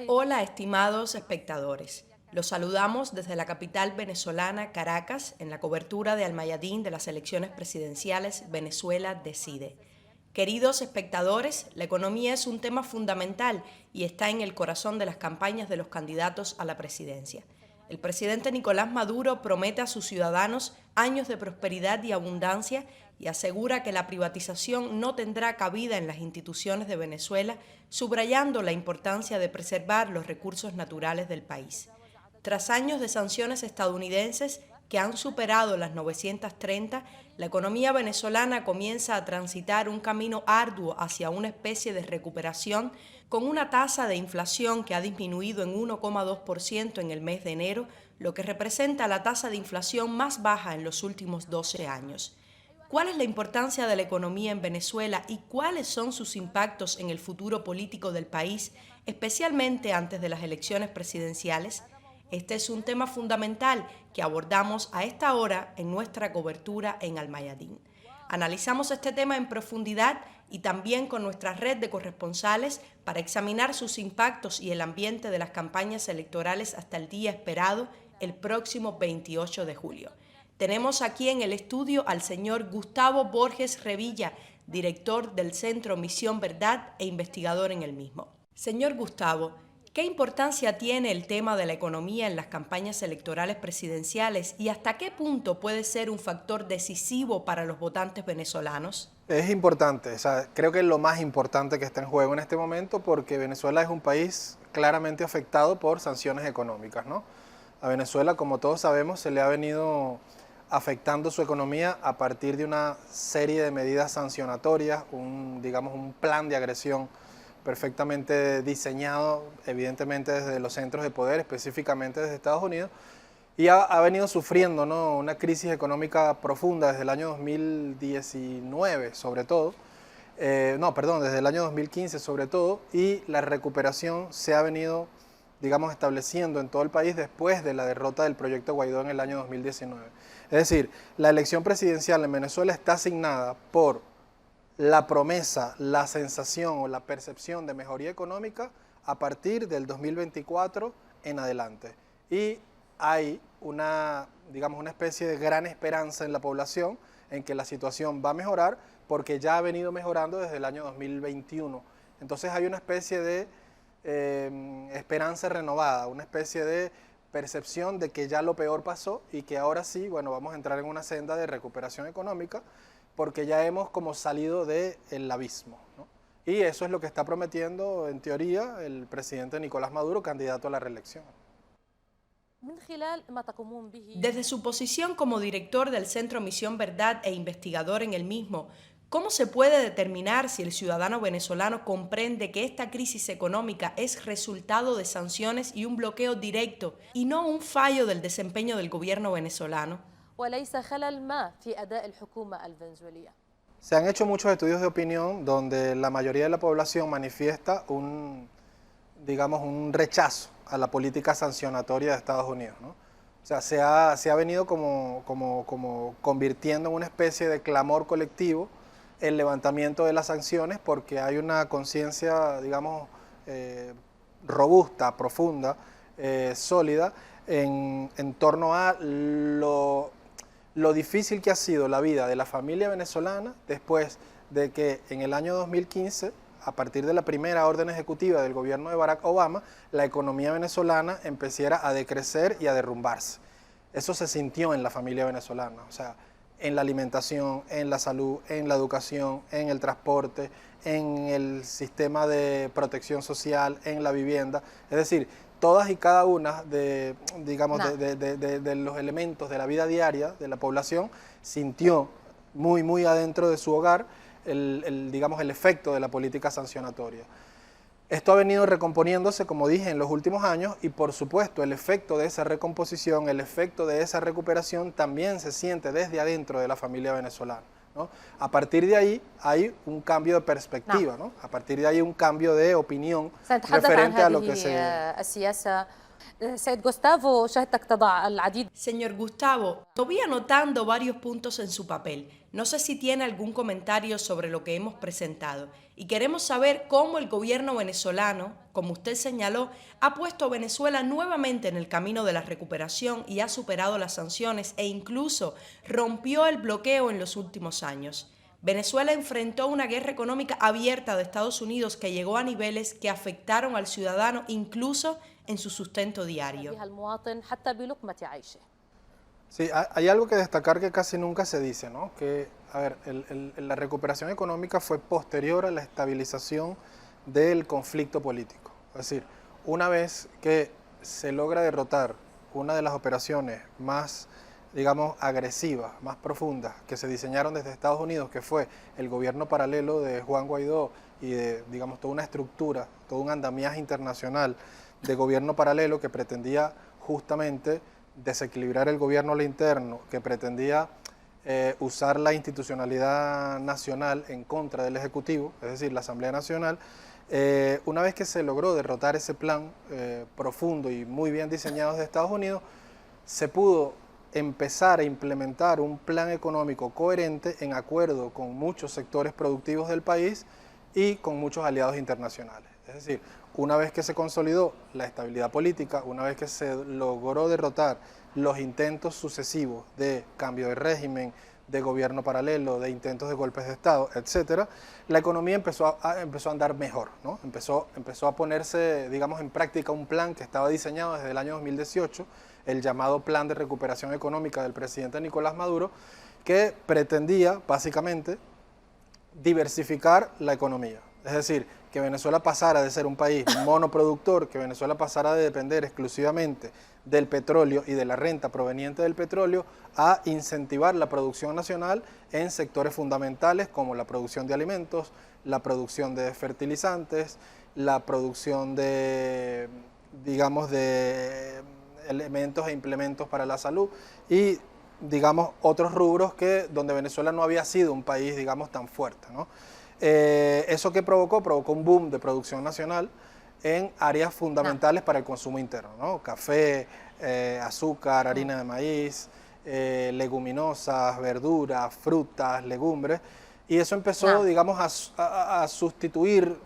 Hola, estimados espectadores. Los saludamos desde la capital venezolana, Caracas, en la cobertura de Almayadín de las elecciones presidenciales Venezuela Decide. Queridos espectadores, la economía es un tema fundamental y está en el corazón de las campañas de los candidatos a la presidencia. El presidente Nicolás Maduro promete a sus ciudadanos años de prosperidad y abundancia y asegura que la privatización no tendrá cabida en las instituciones de Venezuela, subrayando la importancia de preservar los recursos naturales del país. Tras años de sanciones estadounidenses que han superado las 930, la economía venezolana comienza a transitar un camino arduo hacia una especie de recuperación con una tasa de inflación que ha disminuido en 1,2% en el mes de enero, lo que representa la tasa de inflación más baja en los últimos 12 años. ¿Cuál es la importancia de la economía en Venezuela y cuáles son sus impactos en el futuro político del país, especialmente antes de las elecciones presidenciales? Este es un tema fundamental que abordamos a esta hora en nuestra cobertura en Almayadín. Analizamos este tema en profundidad y también con nuestra red de corresponsales para examinar sus impactos y el ambiente de las campañas electorales hasta el día esperado, el próximo 28 de julio. Tenemos aquí en el estudio al señor Gustavo Borges Revilla, director del Centro Misión Verdad e investigador en el mismo. Señor Gustavo, ¿qué importancia tiene el tema de la economía en las campañas electorales presidenciales y hasta qué punto puede ser un factor decisivo para los votantes venezolanos? Es importante, creo que es lo más importante que está en juego en este momento porque Venezuela es un país claramente afectado por sanciones económicas, ¿no? A Venezuela, como todos sabemos, se le ha venido afectando su economía a partir de una serie de medidas sancionatorias, un plan de agresión perfectamente diseñado, evidentemente desde los centros de poder, específicamente desde Estados Unidos, y ha venido sufriendo, ¿no?, una crisis económica profunda desde el año 2019 sobre todo, desde el año 2015 sobre todo, y la recuperación se ha venido, estableciendo en todo el país después de la derrota del proyecto Guaidó en el año 2019. Es decir, la elección presidencial en Venezuela está asignada por la promesa, la sensación o la percepción de mejoría económica a partir del 2024 en adelante. Y hay una especie de gran esperanza en la población en que la situación va a mejorar porque ya ha venido mejorando desde el año 2021. Entonces hay una especie de esperanza renovada, una especie de percepción de que ya lo peor pasó y que ahora sí, vamos a entrar en una senda de recuperación económica porque ya hemos como salido del abismo, ¿no? Y eso es lo que está prometiendo, en teoría, el presidente Nicolás Maduro, candidato a la reelección. Desde su posición como director del Centro Misión Verdad e investigador en el mismo, ¿cómo se puede determinar si el ciudadano venezolano comprende que esta crisis económica es resultado de sanciones y un bloqueo directo y no un fallo del desempeño del gobierno venezolano? Se han hecho muchos estudios de opinión donde la mayoría de la población manifiesta un rechazo a la política sancionatoria de Estados Unidos, ¿no? O sea, se ha venido como convirtiendo en una especie de clamor colectivo el levantamiento de las sanciones porque hay una conciencia, robusta, profunda, sólida en torno a lo difícil que ha sido la vida de la familia venezolana después de que en el año 2015, a partir de la primera orden ejecutiva del gobierno de Barack Obama, la economía venezolana empezara a decrecer y a derrumbarse. Eso se sintió en la familia venezolana, o sea, en la alimentación, en la salud, en la educación, en el transporte, en el sistema de protección social, en la vivienda. Es decir, todas y cada una de los elementos de la vida diaria de la población sintió muy adentro de su hogar el efecto de la política sancionatoria. Esto ha venido recomponiéndose, como dije, en los últimos años y por supuesto el efecto de esa recomposición, el efecto de esa recuperación también se siente desde adentro de la familia venezolana, ¿no? A partir de ahí hay un cambio de perspectiva, ¿no? A partir de ahí un cambio de opinión referente a lo que se... سيد جوستافو شهادتك تضع العديد. Señor Gustavo, estoy anotando varios puntos en su papel. No sé si tiene algún comentario sobre lo que hemos presentado. Y queremos saber cómo el gobierno venezolano, como usted señaló, ha puesto a Venezuela nuevamente en el camino de la recuperación y ha superado las sanciones e incluso rompió el bloqueo en los últimos años. Venezuela enfrentó una guerra económica abierta de Estados Unidos que llegó a niveles que afectaron al ciudadano incluso en su sustento diario. Sí, hay algo que destacar que casi nunca se dice, ¿no? Que, a ver, la recuperación económica fue posterior a la estabilización del conflicto político. Es decir, una vez que se logra derrotar una de las operaciones más, digamos, agresivas, más profundas, que se diseñaron desde Estados Unidos, que fue el gobierno paralelo de Juan Guaidó y de, digamos, toda una estructura, todo un andamiaje internacional de gobierno paralelo que pretendía justamente desequilibrar el gobierno al interno, que pretendía usar la institucionalidad nacional en contra del Ejecutivo, es decir, la Asamblea Nacional. Una vez que se logró derrotar ese plan profundo y muy bien diseñado de Estados Unidos, se pudo empezar a implementar un plan económico coherente en acuerdo con muchos sectores productivos del país y con muchos aliados internacionales. Es decir, una vez que se consolidó la estabilidad política, una vez que se logró derrotar los intentos sucesivos de cambio de régimen, de gobierno paralelo, de intentos de golpes de Estado, etcétera, la economía empezó a andar mejor, ¿no? Empezó a ponerse, digamos, en práctica un plan que estaba diseñado desde el año 2018, el llamado Plan de Recuperación Económica del presidente Nicolás Maduro, que pretendía, básicamente, diversificar la economía. Es decir, que Venezuela pasara de ser un país monoproductor, que Venezuela pasara de depender exclusivamente del petróleo y de la renta proveniente del petróleo, a incentivar la producción nacional en sectores fundamentales como la producción de alimentos, la producción de fertilizantes, la producción de, digamos, de elementos e implementos para la salud y, digamos, otros rubros donde Venezuela no había sido un país, digamos, tan fuerte, ¿no? ¿Eso qué provocó? Provocó un boom de producción nacional en áreas fundamentales para el consumo interno, ¿no? Café, azúcar, harina de maíz, leguminosas, verduras, frutas, legumbres, y eso empezó, digamos, a sustituir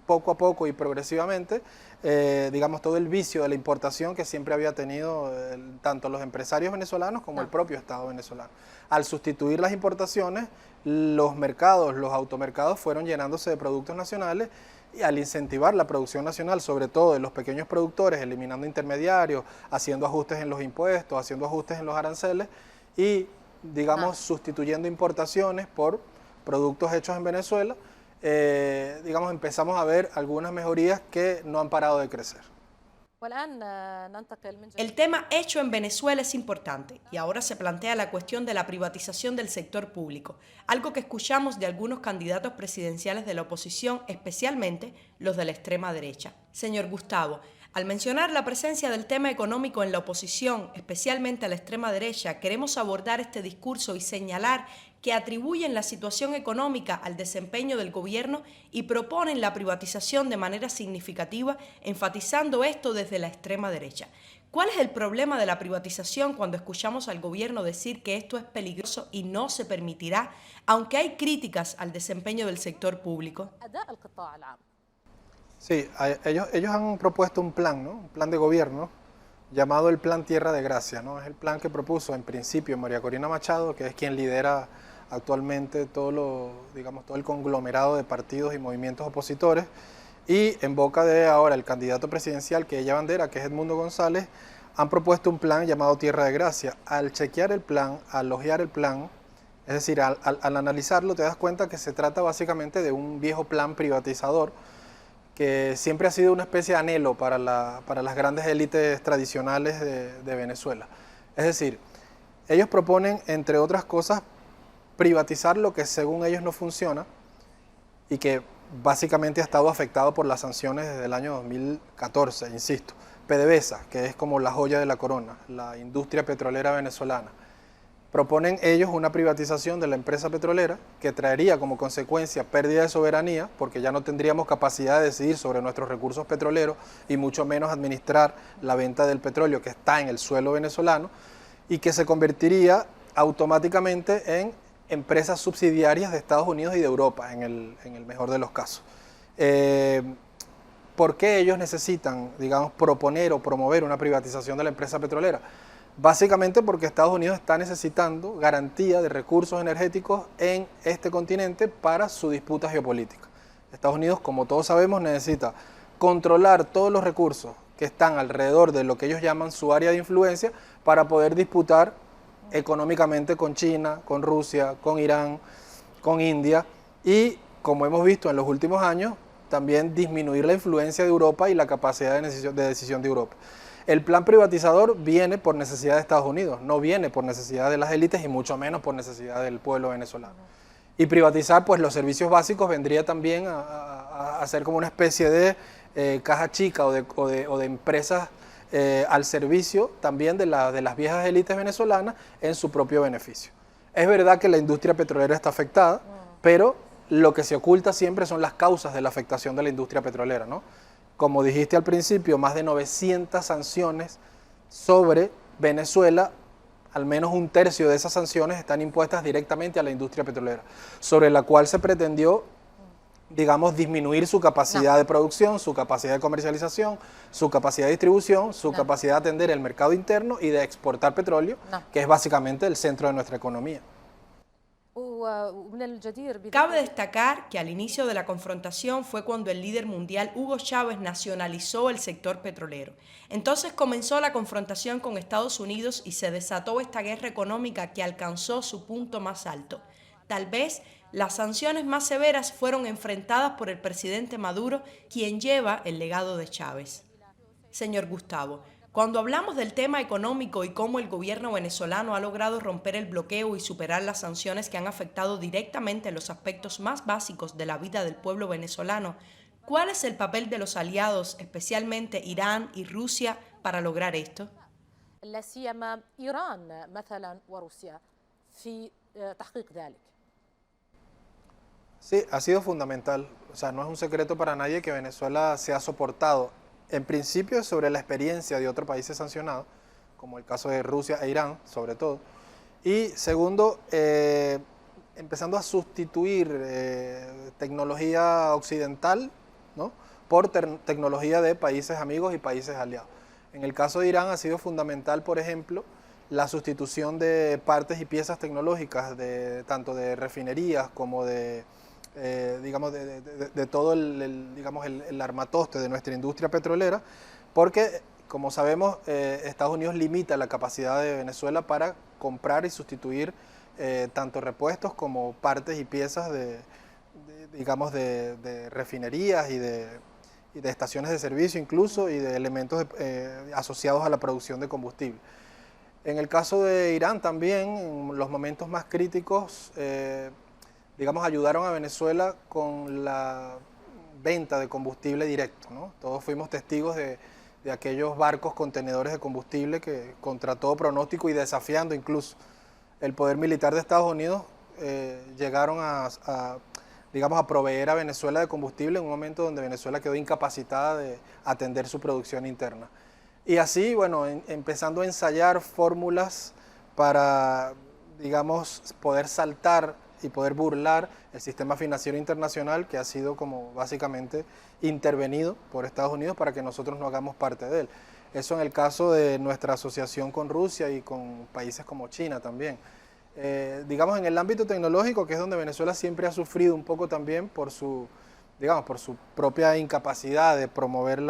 poco a poco y progresivamente, digamos, todo el vicio de la importación que siempre había tenido tanto los empresarios venezolanos como el propio Estado venezolano. Al sustituir las importaciones, los mercados, los automercados fueron llenándose de productos nacionales y al incentivar la producción nacional, sobre todo de los pequeños productores, eliminando intermediarios, haciendo ajustes en los impuestos, haciendo ajustes en los aranceles y, digamos, sustituyendo importaciones por productos hechos en Venezuela, digamos, empezamos a ver algunas mejorías que no han parado de crecer. El tema hecho en Venezuela es importante y ahora se plantea la cuestión de la privatización del sector público, algo que escuchamos de algunos candidatos presidenciales de la oposición, especialmente los de la extrema derecha. Señor Gustavo, al mencionar la presencia del tema económico en la oposición, especialmente a la extrema derecha, queremos abordar este discurso y señalar que atribuyen la situación económica al desempeño del gobierno y proponen la privatización de manera significativa, enfatizando esto desde la extrema derecha. ¿Cuál es el problema de la privatización cuando escuchamos al gobierno decir que esto es peligroso y no se permitirá, aunque hay críticas al desempeño del sector público? Sí, ellos han propuesto un plan, ¿no? Un plan de gobierno llamado el Plan Tierra de Gracia, ¿no? Es el plan que propuso en principio María Corina Machado, que es quien lidera actualmente todo el conglomerado de partidos y movimientos opositores, y en boca de ahora el candidato presidencial que ella bandera, que es Edmundo González, han propuesto un plan llamado Tierra de Gracia. Al chequear el plan, al hojear el plan, es decir, al analizarlo, te das cuenta que se trata básicamente de un viejo plan privatizador que siempre ha sido una especie de anhelo para las grandes élites tradicionales de Venezuela. Es decir, ellos proponen, entre otras cosas, privatizar lo que según ellos no funciona y que básicamente ha estado afectado por las sanciones desde el año 2014, insisto. PDVSA, que es como la joya de la corona, la industria petrolera venezolana. proponen ellos una privatización de la empresa petrolera que traería como consecuencia pérdida de soberanía, porque ya no tendríamos capacidad de decidir sobre nuestros recursos petroleros y mucho menos administrar la venta del petróleo que está en el suelo venezolano, y que se convertiría automáticamente en empresas subsidiarias de Estados Unidos y de Europa, en el mejor de los casos. ¿Por qué ellos necesitan, digamos, proponer o promover una privatización de la empresa petrolera? Básicamente porque Estados Unidos está necesitando garantía de recursos energéticos en este continente para su disputa geopolítica. Estados Unidos, como todos sabemos, necesita controlar todos los recursos que están alrededor de lo que ellos llaman su área de influencia para poder disputar económicamente con China, con Rusia, con Irán, con India y, como hemos visto en los últimos años, también disminuir la influencia de Europa y la capacidad de decisión de Europa. El plan privatizador viene por necesidad de Estados Unidos, no viene por necesidad de las élites y mucho menos por necesidad del pueblo venezolano. Y privatizar pues los servicios básicos vendría también a ser como una especie de caja chica o de empresas al servicio también de las viejas élites venezolanas en su propio beneficio. Es verdad que la industria petrolera está afectada, pero lo que se oculta siempre son las causas de la afectación de la industria petrolera, ¿no? Como dijiste al principio, más de 900 sanciones sobre Venezuela, al menos un tercio de esas sanciones están impuestas directamente a la industria petrolera, sobre la cual se pretendió, digamos, disminuir su capacidad de producción, su capacidad de comercialización, su capacidad de distribución, su capacidad de atender el mercado interno y de exportar petróleo, que es básicamente el centro de nuestra economía. Cabe destacar que al inicio de la confrontación fue cuando el líder mundial Hugo Chávez nacionalizó el sector petrolero. Entonces comenzó la confrontación con Estados Unidos y se desató esta guerra económica que alcanzó su punto más alto. Tal vez las sanciones más severas fueron enfrentadas por el presidente Maduro, quien lleva el legado de Chávez. Señor Gustavo, cuando hablamos del tema económico y cómo el gobierno venezolano ha logrado romper el bloqueo y superar las sanciones que han afectado directamente los aspectos más básicos de la vida del pueblo venezolano, ¿cuál es el papel de los aliados, especialmente Irán y Rusia, para lograr esto? Sí, ha sido fundamental. O sea, no es un secreto para nadie que Venezuela se ha soportado, en principio, sobre la experiencia de otros países sancionados, como el caso de Rusia e Irán, sobre todo. Y segundo, empezando a sustituir tecnología occidental, ¿no?, por tecnología de países amigos y países aliados. En el caso de Irán ha sido fundamental, por ejemplo, la sustitución de partes y piezas tecnológicas, tanto de refinerías como de todo el armatoste de nuestra industria petrolera, porque, como sabemos, Estados Unidos limita la capacidad de Venezuela para comprar y sustituir tanto repuestos como partes y piezas de refinerías y de estaciones de servicio incluso, y de elementos asociados a la producción de combustible. En el caso de Irán también, en los momentos más críticos, ayudaron a Venezuela con la venta de combustible directo, ¿no? Todos fuimos testigos de aquellos barcos contenedores de combustible que, contra todo pronóstico y desafiando incluso el poder militar de Estados Unidos, llegaron a proveer a Venezuela de combustible en un momento donde Venezuela quedó incapacitada de atender su producción interna. Y así, bueno, empezando a ensayar fórmulas para, poder saltar y poder burlar el sistema financiero internacional, que ha sido como básicamente intervenido por Estados Unidos para que nosotros no hagamos parte de él. Eso en el caso de nuestra asociación con Rusia y con países como China también. En el ámbito tecnológico, que es donde Venezuela siempre ha sufrido un poco también por su propia incapacidad de promover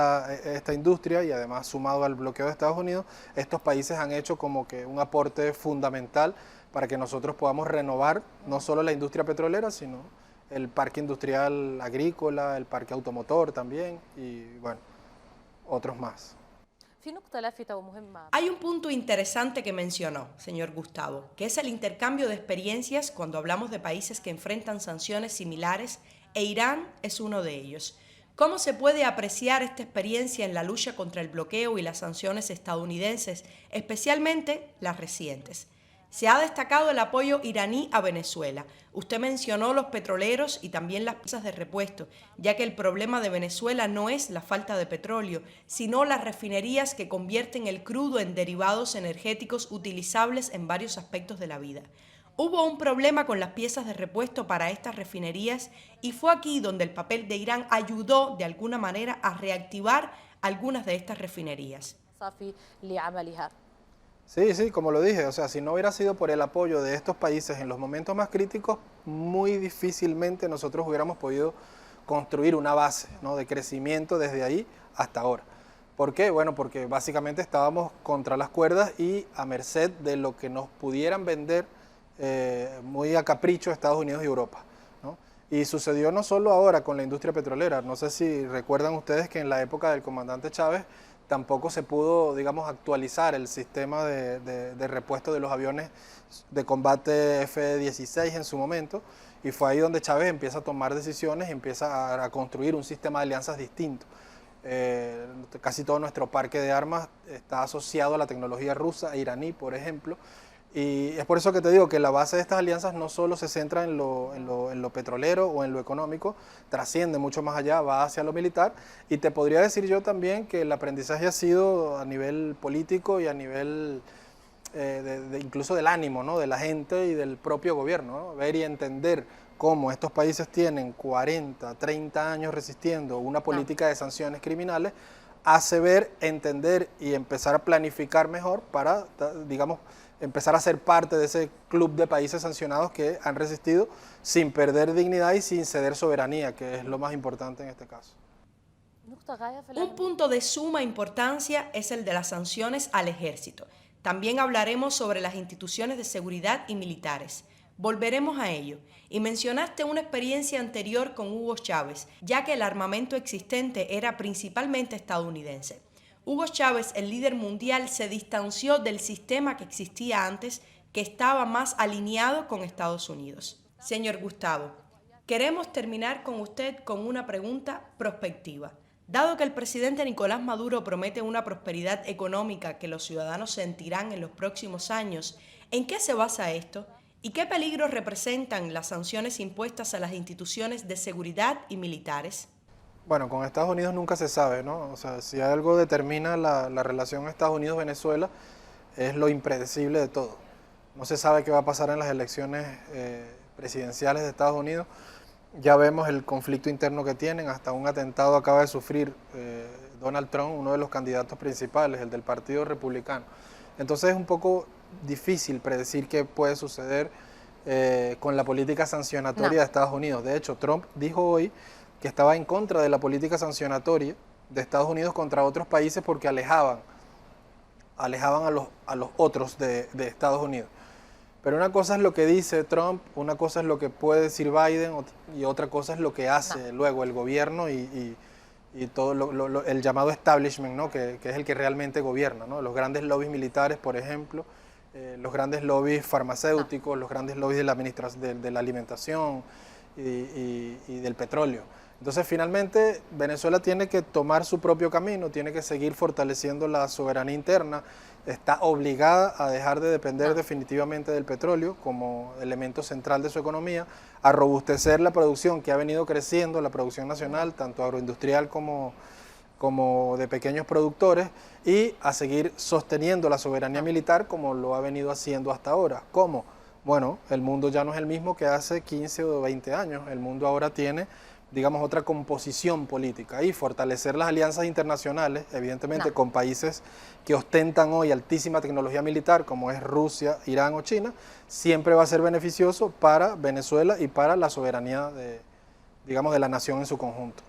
esta industria, y además sumado al bloqueo de Estados Unidos, estos países han hecho como que un aporte fundamental para que nosotros podamos renovar no solo la industria petrolera, sino el parque industrial agrícola, el parque automotor también, y bueno, otros más. Hay un punto interesante que mencionó, señor Gustavo, que es el intercambio de experiencias cuando hablamos de países que enfrentan sanciones similares, e Irán es uno de ellos. ¿Cómo se puede apreciar esta experiencia en la lucha contra el bloqueo y las sanciones estadounidenses, especialmente las recientes? Se ha destacado el apoyo iraní a Venezuela. Usted mencionó los petroleros y también las piezas de repuesto, ya que el problema de Venezuela no es la falta de petróleo, sino las refinerías que convierten el crudo en derivados energéticos utilizables en varios aspectos de la vida. Hubo un problema con las piezas de repuesto para estas refinerías y fue aquí donde el papel de Irán ayudó de alguna manera a reactivar algunas de estas refinerías. Sí, como lo dije, o sea, si no hubiera sido por el apoyo de estos países en los momentos más críticos, muy difícilmente nosotros hubiéramos podido construir una base, ¿no?, de crecimiento desde ahí hasta ahora. ¿Por qué? Bueno, porque básicamente estábamos contra las cuerdas y a merced de lo que nos pudieran vender muy a capricho Estados Unidos y Europa, ¿no? Y sucedió no solo ahora con la industria petrolera, no sé si recuerdan ustedes que en la época del comandante Chávez tampoco se pudo, digamos, actualizar el sistema de repuesto de los aviones de combate F-16 en su momento, y fue ahí donde Chávez empieza a tomar decisiones y empieza a construir un sistema de alianzas distinto. Casi todo nuestro parque de armas está asociado a la tecnología rusa e iraní, por ejemplo, y es por eso que te digo que la base de estas alianzas no solo se centra en lo petrolero o en lo económico, trasciende mucho más allá, va hacia lo militar, y te podría decir yo también que el aprendizaje ha sido a nivel político y a nivel incluso del ánimo, ¿no?, de la gente y del propio gobierno, ¿no? Ver y entender cómo estos países tienen 40, 30 años resistiendo una política de sanciones criminales, hace ver, entender y empezar a planificar mejor para, digamos, empezar a ser parte de ese club de países sancionados que han resistido sin perder dignidad y sin ceder soberanía, que es lo más importante en este caso. Un punto de suma importancia es el de las sanciones al ejército. También hablaremos sobre las instituciones de seguridad y militares. Volveremos a ello. Y mencionaste una experiencia anterior con Hugo Chávez, ya que el armamento existente era principalmente estadounidense. Hugo Chávez, el líder mundial, se distanció del sistema que existía antes, que estaba más alineado con Estados Unidos. Señor Gustavo, queremos terminar con usted con una pregunta prospectiva. Dado que el presidente Nicolás Maduro promete una prosperidad económica que los ciudadanos sentirán en los próximos años, ¿en qué se basa esto? ¿Y qué peligros representan las sanciones impuestas a las instituciones de seguridad y militares? Bueno, con Estados Unidos nunca se sabe, ¿no? O sea, si algo determina la relación Estados Unidos-Venezuela es lo impredecible de todo. No se sabe qué va a pasar en las elecciones presidenciales de Estados Unidos. Ya vemos el conflicto interno que tienen, hasta un atentado acaba de sufrir Donald Trump, uno de los candidatos principales, el del Partido Republicano. Entonces es un poco difícil predecir qué puede suceder con la política sancionatoria de Estados Unidos. De hecho, Trump dijo hoy que estaba en contra de la política sancionatoria de Estados Unidos contra otros países porque alejaban a los otros de Estados Unidos. Pero una cosa es lo que dice Trump, una cosa es lo que puede decir Biden y otra cosa es lo que hace luego el gobierno y todo el llamado establishment, ¿no?, que es el que realmente gobierna, ¿no? Los grandes lobbies militares, por ejemplo, los grandes lobbies farmacéuticos, los grandes lobbies de la alimentación y del petróleo. Entonces, finalmente, Venezuela tiene que tomar su propio camino, tiene que seguir fortaleciendo la soberanía interna, está obligada a dejar de depender definitivamente del petróleo como elemento central de su economía, a robustecer la producción que ha venido creciendo, la producción nacional, tanto agroindustrial como de pequeños productores, y a seguir sosteniendo la soberanía militar como lo ha venido haciendo hasta ahora. ¿Cómo? Bueno, el mundo ya no es el mismo que hace 15 o 20 años, el mundo ahora tiene, digamos, otra composición política, y fortalecer las alianzas internacionales, evidentemente con países que ostentan hoy altísima tecnología militar, como es Rusia, Irán o China, siempre va a ser beneficioso para Venezuela y para la soberanía de la nación en su conjunto.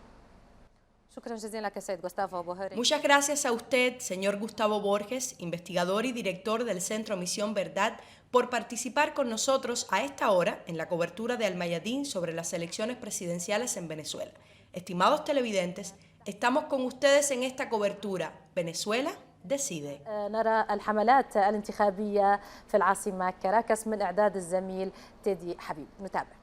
Muchas gracias a usted, señor Gustavo Borges, investigador y director del Centro Misión Verdad, por participar con nosotros a esta hora en la cobertura de Al-Mayadin sobre las elecciones presidenciales en Venezuela. Estimados televidentes, estamos con ustedes en esta cobertura. Venezuela decide. نرى الحملات الانتخابية في العاصمة كاراكاس من إعداد الزميل تيدي حبيب. نتابع.